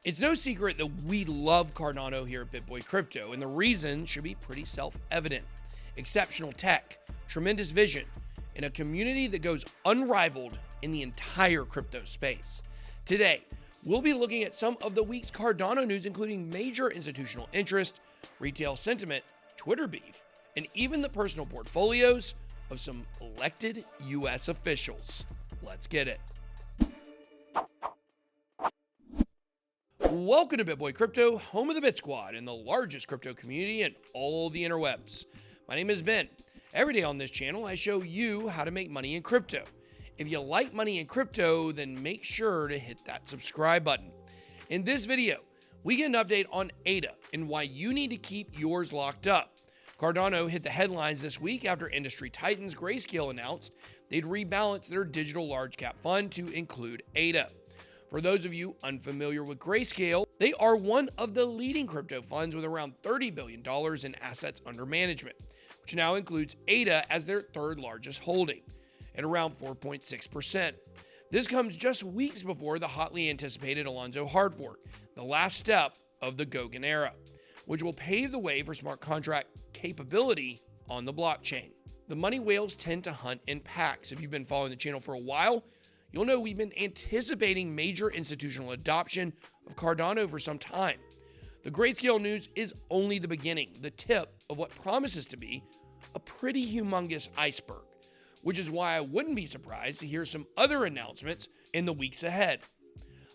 It's no secret that we love Cardano here at BitBoy Crypto, and the reason should be pretty self-evident. Exceptional tech, tremendous vision, and a community that goes unrivaled in the entire crypto space. Today, we'll be looking at some of the week's Cardano news, including major institutional interest, retail sentiment, Twitter beef, and even the personal portfolios of some elected U.S. officials. Let's get it. Welcome to BitBoy Crypto, home of the Bit Squad and the largest crypto community in all the interwebs. My name is Ben. Every day on this channel, I show you how to make money in crypto. If you like money in crypto, then make sure to hit that subscribe button. In this video, we get an update on ADA and why you need to keep yours locked up. Cardano hit the headlines this week after industry titans Grayscale announced they'd rebalance their digital large cap fund to include ADA. For those of you unfamiliar with Grayscale, they are one of the leading crypto funds with around $30 billion in assets under management, which now includes ADA as their third largest holding, at around 4.6%. This comes just weeks before the hotly anticipated Alonzo hard fork, the last step of the Goguen era, which will pave the way for smart contract capability on the blockchain. The money whales tend to hunt in packs. If you've been following the channel for a while, you'll know we've been anticipating major institutional adoption of Cardano for some time. The Grayscale news is only the beginning, the tip of what promises to be a pretty humongous iceberg, which is why I wouldn't be surprised to hear some other announcements in the weeks ahead.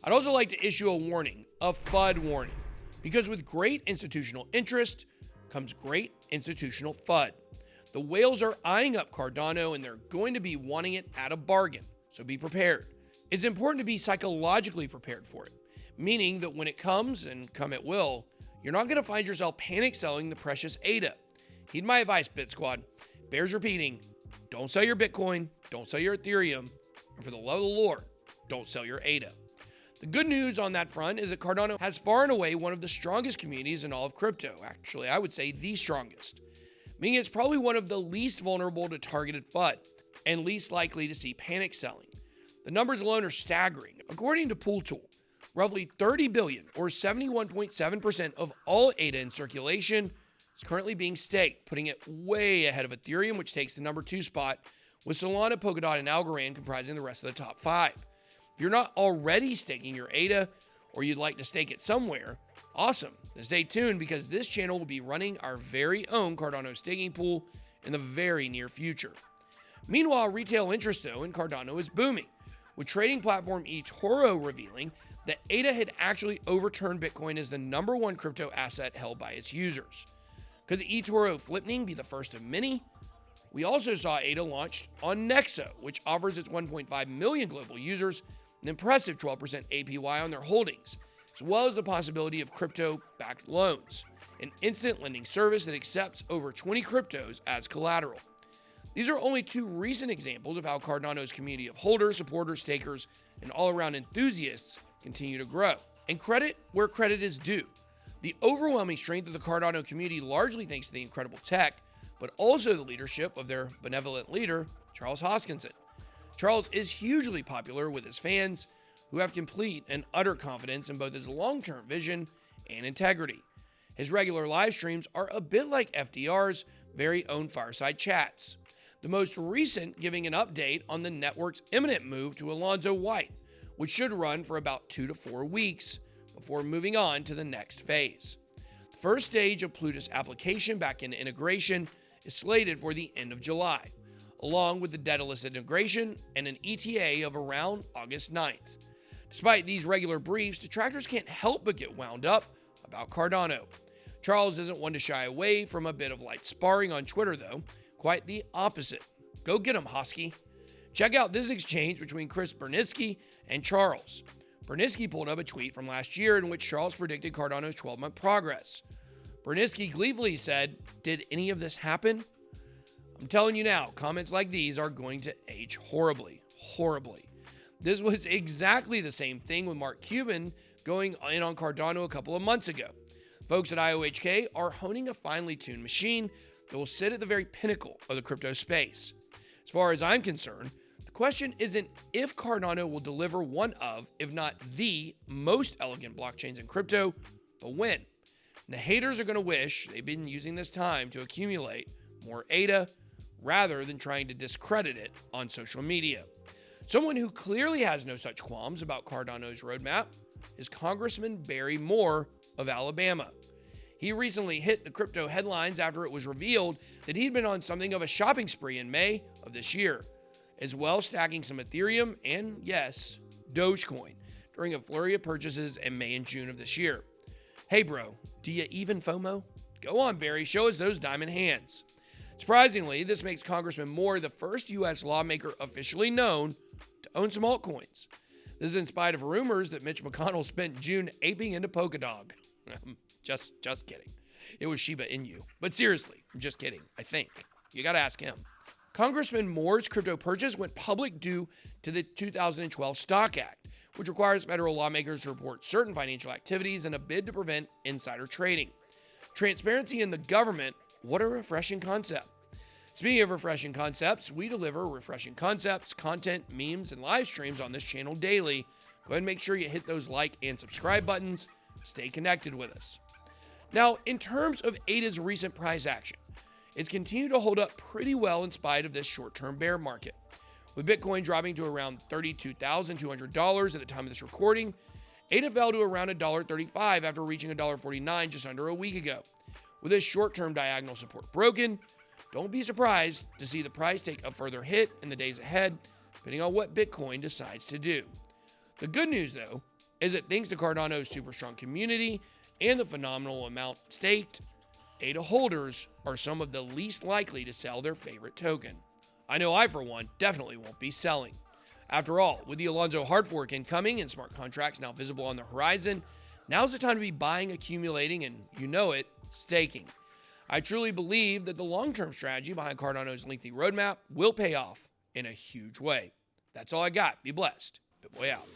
I'd also like to issue a warning, a FUD warning, because with great institutional interest comes great institutional FUD. The whales are eyeing up Cardano and they're going to be wanting it at a bargain. So be prepared. It's important to be psychologically prepared for it, meaning that when it comes, and come it will, you're not going to find yourself panic selling the precious ADA. Heed my advice, Bit Squad. Bears repeating, don't sell your Bitcoin, don't sell your Ethereum, and for the love of the Lord, don't sell your ADA. The good news on that front is that Cardano has far and away one of the strongest communities in all of crypto. Actually, I would say the strongest, meaning it's probably one of the least vulnerable to targeted FUD and least likely to see panic selling. The numbers alone are staggering. According to PoolTool, roughly 30 billion or 71.7% of all ADA in circulation is currently being staked, putting it way ahead of Ethereum, which takes the number 2 spot, with Solana, Polkadot, and Algorand comprising the rest of the top 5. If you're not already staking your ADA or you'd like to stake it somewhere, awesome. Then stay tuned because this channel will be running our very own Cardano staking pool in the very near future. Meanwhile, retail interest, though, in Cardano is booming, with trading platform eToro revealing that ADA had actually overturned Bitcoin as the number 1 crypto asset held by its users. Could the eToro flipping be the first of many? We also saw ADA launched on Nexo, which offers its 1.5 million global users an impressive 12% APY on their holdings, as well as the possibility of crypto-backed loans, an instant lending service that accepts over 20 cryptos as collateral. These are only 2 recent examples of how Cardano's community of holders, supporters, stakers, and all-around enthusiasts continue to grow. And credit where credit is due. The overwhelming strength of the Cardano community largely thanks to the incredible tech, but also the leadership of their benevolent leader, Charles Hoskinson. Charles is hugely popular with his fans, who have complete and utter confidence in both his long-term vision and integrity. His regular live streams are a bit like FDR's very own fireside chats. The most recent giving an update on the network's imminent move to Alonzo White, which should run for about 2 to 4 weeks before moving on to the next phase. The first stage of Plutus application backend integration is slated for the end of July, along with the Daedalus integration and an ETA of around August 9th. Despite these regular briefs, detractors can't help but get wound up about Cardano. Charles isn't one to shy away from a bit of light sparring on Twitter, though. Quite the opposite. Go get him, Hosky. Check out this exchange between Chris Burniske and Charles. Burniske pulled up a tweet from last year in which Charles predicted Cardano's 12-month progress. Burniske gleefully said, "Did any of this happen?" I'm telling you now, comments like these are going to age horribly, horribly. This was exactly the same thing with Mark Cuban going in on Cardano a couple of months ago. Folks at IOHK are honing a finely tuned machine that will sit at the very pinnacle of the crypto space. As far as I'm concerned, the question isn't if Cardano will deliver one of, if not the, most elegant blockchains in crypto, but when. And the haters are going to wish they've been using this time to accumulate more ADA rather than trying to discredit it on social media. Someone who clearly has no such qualms about Cardano's roadmap is Congressman Barry Moore of Alabama. He recently hit the crypto headlines after it was revealed that he'd been on something of a shopping spree in May of this year, as well stacking some Ethereum and, yes, Dogecoin during a flurry of purchases in May and June of this year. Hey bro, do you even FOMO? Go on Barry, show us those diamond hands. Surprisingly, this makes Congressman Moore the first U.S. lawmaker officially known to own some altcoins. This is in spite of rumors that Mitch McConnell spent June aping into Polkadot. Just kidding. It was Shiba Inu. But seriously, I'm just kidding, I think. You gotta ask him. Congressman Moore's crypto purchase went public due to the 2012 Stock Act, which requires federal lawmakers to report certain financial activities in a bid to prevent insider trading. Transparency in the government, what a refreshing concept. Speaking of refreshing concepts, we deliver refreshing concepts, content, memes, and live streams on this channel daily. Go ahead and make sure you hit those like and subscribe buttons. Stay connected with us. Now, in terms of ADA's recent price action, it's continued to hold up pretty well in spite of this short-term bear market. With Bitcoin dropping to around $32,200 at the time of this recording, ADA fell to around $1.35 after reaching $1.49 just under a week ago. With this short-term diagonal support broken, don't be surprised to see the price take a further hit in the days ahead, depending on what Bitcoin decides to do. The good news, though, is that thanks to Cardano's super strong community and the phenomenal amount staked, ADA holders are some of the least likely to sell their favorite token. I know I, for one, definitely won't be selling. After all, with the Alonzo hard fork incoming and smart contracts now visible on the horizon, now's the time to be buying, accumulating, and, you know it, staking. I truly believe that the long-term strategy behind Cardano's lengthy roadmap will pay off in a huge way. That's all I got. Be blessed. BitBoy out.